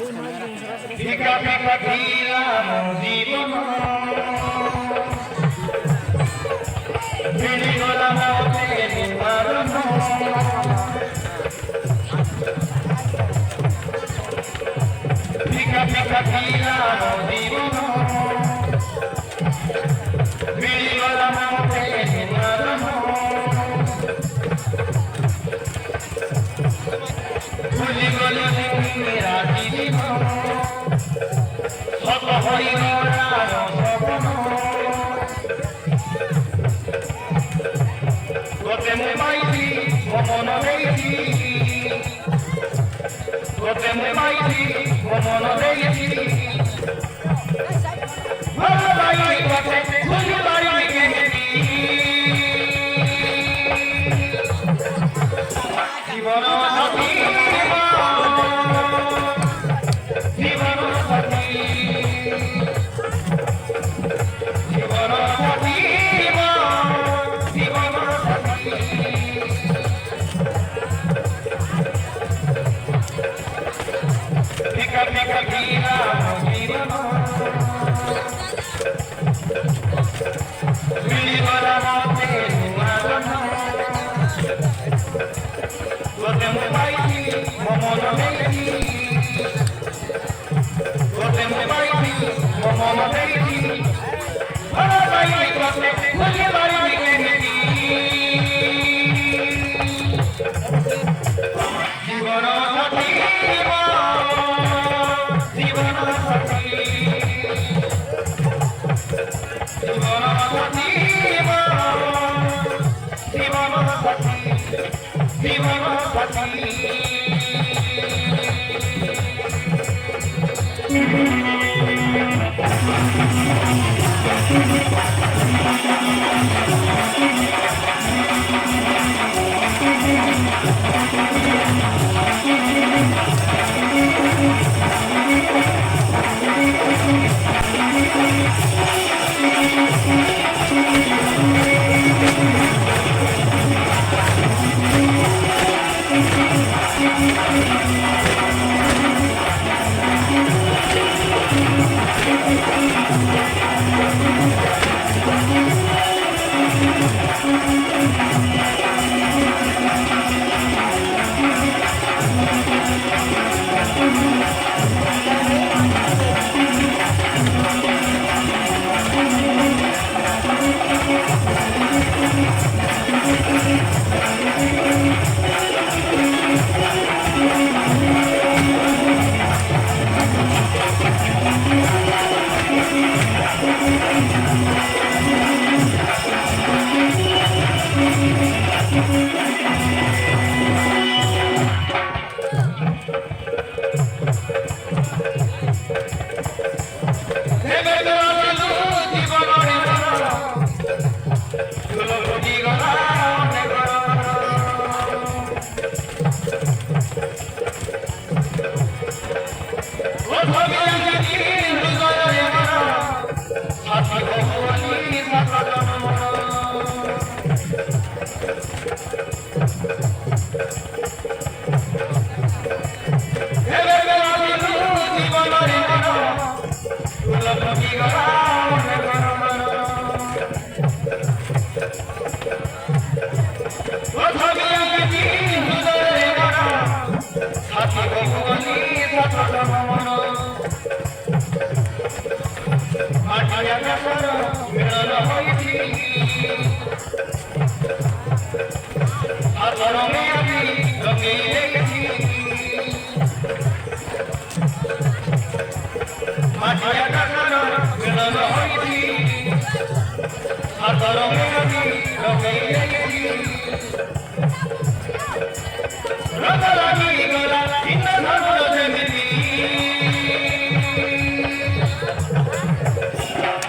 ফিকা ফিকা দিলাম জীবন ভিড়ি গলাম নিবারণ ফিকা ফিকা দিলাম জীবন ভিড়ি গলাম নিবারণ ভুলি গলি রাতি দিব শত হইল স্বপ্ন তোতে মোবাইলি মন দেখি তোতে মোবাইলি মন দেখি ভালো লাগি তোতে খুশি লাগি কেমনি জীবন সাথী জীবন সাথী জীবন সাথী জীবন সাথী ফিকা ফিকা দিলাম জীবন মিলি বলাতে নিবারণ তোতে মোবাইলি মন দেখি তোতে মোবাইলি মন দেখি ভালো লাগি তোতে খুশি লাগি কেমনি জীবন সাথী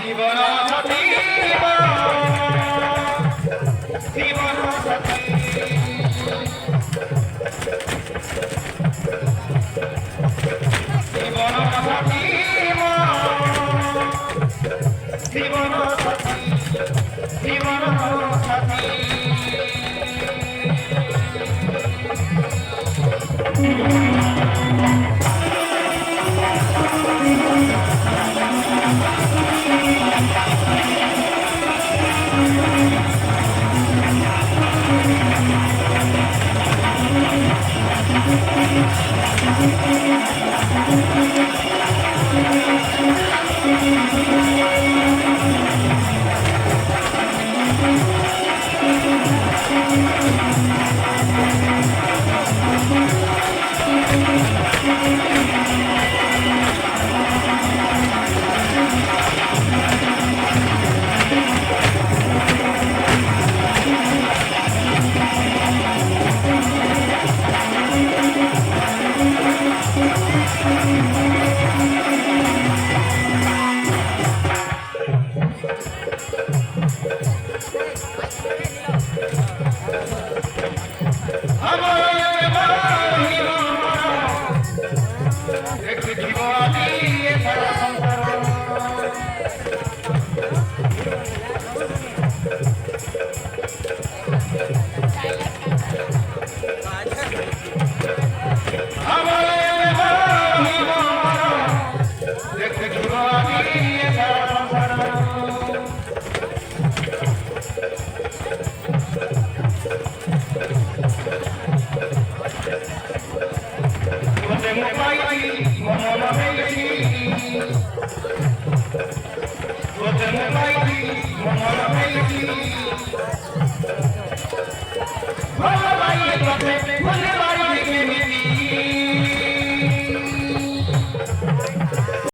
জীবন সাথী জীবন সাথী জীবন সাথী জীবন সাথী Bukan lagi, mengalami